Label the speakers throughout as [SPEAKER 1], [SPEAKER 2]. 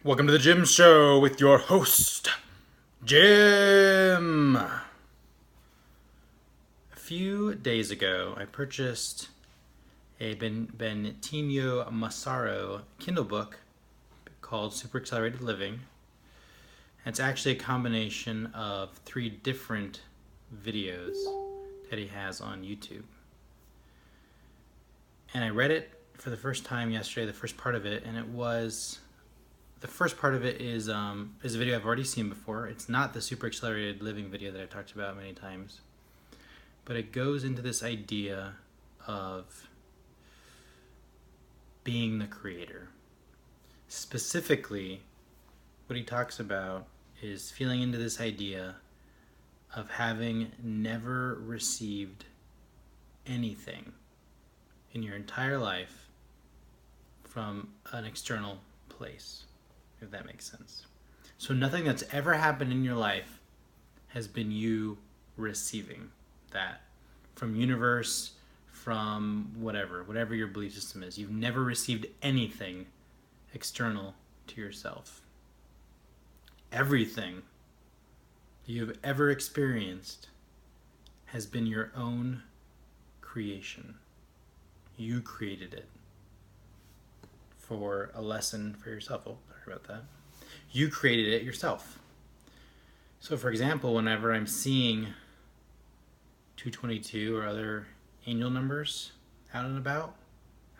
[SPEAKER 1] Welcome to the Jim Show with your host, Jim. A few days ago, I purchased a Bentinho Massaro Kindle book called Super Accelerated Living. And it's actually a combination of 3 different videos that he has on YouTube. And I read it for the first time yesterday, the first part of it, and the first part of it is a video I've already seen before. It's not the Super Accelerated Living video that I've talked about many times, but it goes into this idea of being the creator. Specifically, what he talks about is feeling into this idea of having never received anything in your entire life from an external place, if that makes sense. So nothing that's ever happened in your life has been you receiving that from universe, from whatever your belief system is. You've never received anything external to yourself. Everything you've ever experienced has been your own creation. You created it for a lesson for yourself. Oh, sorry about that. You created it yourself. So for example, whenever I'm seeing 222 or other angel numbers out and about,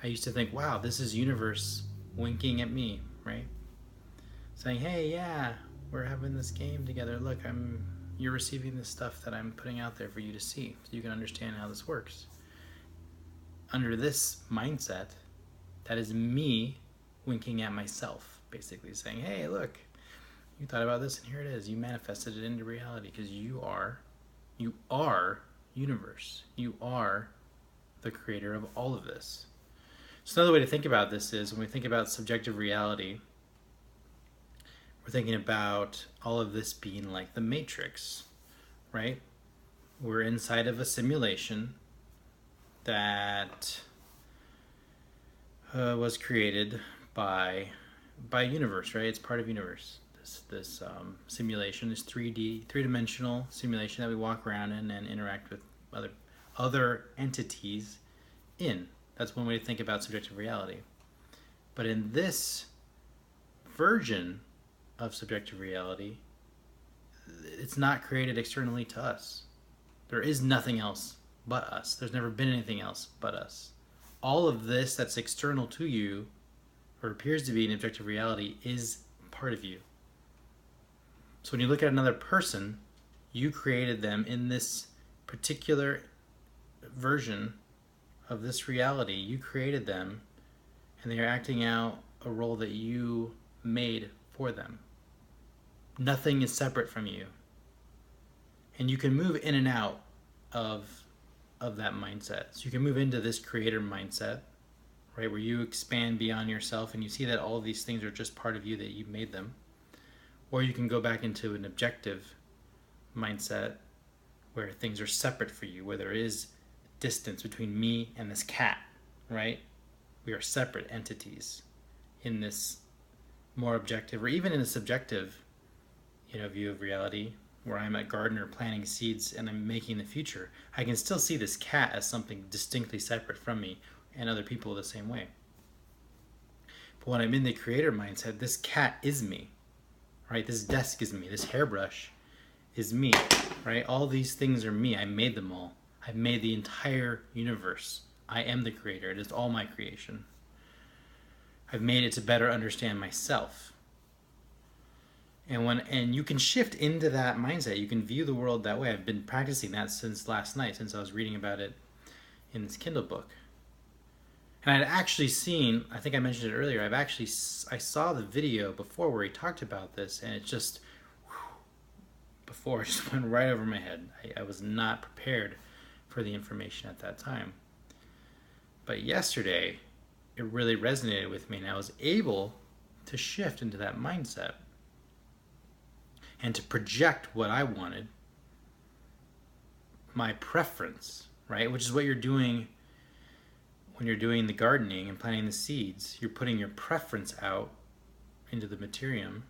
[SPEAKER 1] I used to think, wow, this is universe winking at me, right? Saying, hey, yeah, we're having this game together. Look, you're receiving this stuff that I'm putting out there for you to see, so you can understand how this works. Under this mindset, that is me winking at myself, basically saying, hey, look, you thought about this and here it is. You manifested it into reality because you are universe. You are the creator of all of this. So another way to think about this is when we think about subjective reality, we're thinking about all of this being like the Matrix, right? We're inside of a simulation that was created by universe, right? It's part of universe. This simulation, this 3-dimensional simulation that we walk around in and interact with other entities in. That's one way to think about subjective reality. But in this version of subjective reality, it's not created externally to us. There is nothing else but us. There's never been anything else but us. All of this that's external to you, or appears to be in objective reality, is part of you. So when you look at another person, you created them in this particular version of this reality. You created them, and they are acting out a role that you made for them. Nothing is separate from you. And you can move in and out of that mindset. So you can move into this creator mindset, right, where you expand beyond yourself and you see that all of these things are just part of you, that you made them. Or you can go back into an objective mindset where things are separate for you, where there is distance between me and this cat, right? We are separate entities in this more objective, or even in a subjective, view of reality, where I'm a gardener planting seeds and I'm making the future. I can still see this cat as something distinctly separate from me and other people the same way. But when I'm in the creator mindset, this cat is me, right? This desk is me. This hairbrush is me, right? All these things are me. I made them all. I've made the entire universe. I am the creator. It is all my creation. I've made it to better understand myself. And you can shift into that mindset. You can view the world that way. I've been practicing that since last night, since I was reading about it in this Kindle book. And I'd actually seen, I think I mentioned it earlier, I saw the video before where he talked about this, and it just went right over my head. I was not prepared for the information at that time. But yesterday, it really resonated with me, and I was able to shift into that mindset and to project what I wanted, my preference, right? Which is what you're doing when you're doing the gardening and planting the seeds. You're putting your preference out into the materium,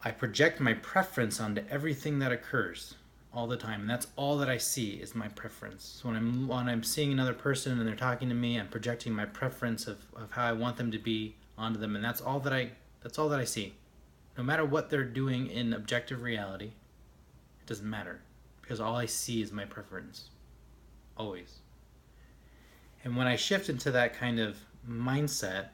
[SPEAKER 1] I project my preference onto everything that occurs all the time, and that's all that I see is my preference. So when I'm seeing another person and they're talking to me, I'm projecting my preference of how I want them to be onto them, and that's all that I see. No matter what they're doing in objective reality, it doesn't matter, because all I see is my preference. Always. And when I shift into that kind of mindset,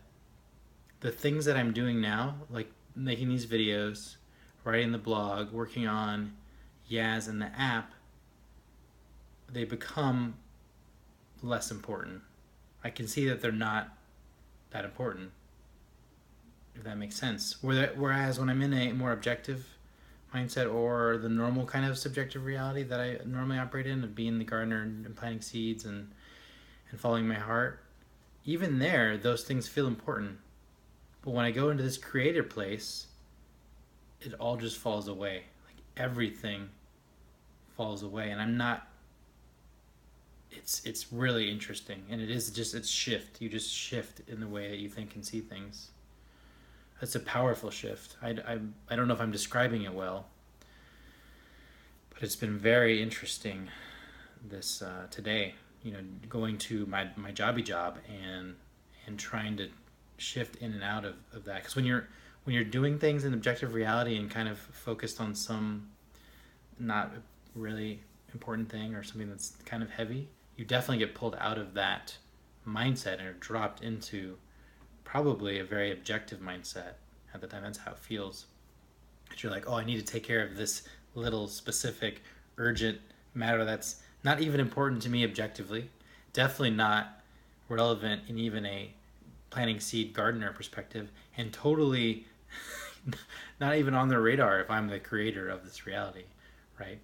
[SPEAKER 1] the things that I'm doing now, like making these videos, writing the blog, working on Yaz and the app, they become less important. I can see that they're not that important, if that makes sense. Whereas when I'm in a more objective mindset, or the normal kind of subjective reality that I normally operate in, of being the gardener and planting seeds and following my heart, even there, those things feel important. But when I go into this creative place, it all just falls away. Like everything falls away, and I'm not. It's really interesting, and it's shift. You just shift in the way that you think and see things. It's a powerful shift. I don't know if I'm describing it well, but it's been very interesting this today. Going to my jobby job and trying to shift in and out of that. Because when you're doing things in objective reality and kind of focused on some not really important thing or something that's kind of heavy, you definitely get pulled out of that mindset and are dropped into probably a very objective mindset at the time. That's how it feels. That you're like, oh, I need to take care of this little specific urgent matter that's not even important to me objectively, definitely not relevant in even a planting seed gardener perspective, and totally not even on the radar if I'm the creator of this reality, right?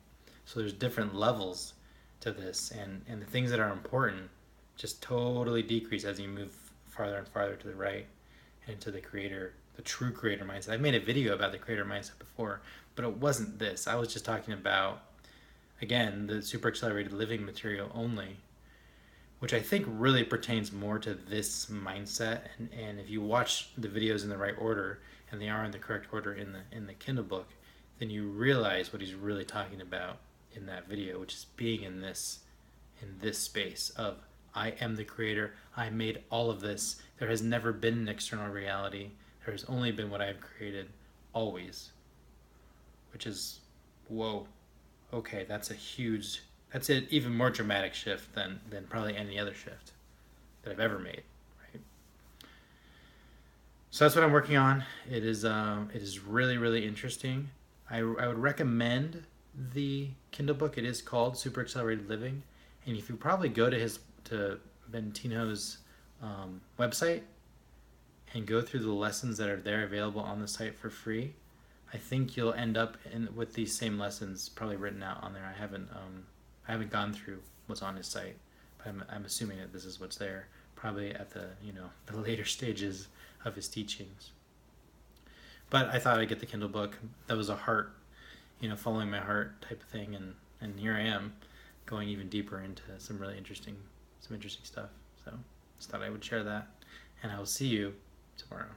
[SPEAKER 1] So there's different levels to this, and the things that are important just totally decrease as you move farther and farther to the right and to the creator, the true creator mindset. I've made a video about the creator mindset before, but it wasn't this. I was just talking about, again, the super accelerated living material only, which I think really pertains more to this mindset. And if you watch the videos in the right order, and they are in the correct order in the Kindle book, then you realize what he's really talking about in that video, which is being in this space of, I am the creator. I made all of this. There has never been an external reality. There has only been what I have created, always. Which is, whoa. Okay, that's an even more dramatic shift than probably any other shift that I've ever made, right? So that's what I'm working on. It is really, really interesting. I would recommend the Kindle book. It is called Super Accelerated Living, and if you probably go to Bentinho's website and go through the lessons that are there available on the site for free, I think you'll end up with these same lessons probably written out on there. I haven't gone through what's on his site, but I'm assuming that this is what's there, probably at the later stages of his teachings. But I thought I'd get the Kindle book. That was a heart, following my heart type of thing, and here I am, going even deeper into some interesting stuff. So just thought I would share that, and I will see you tomorrow.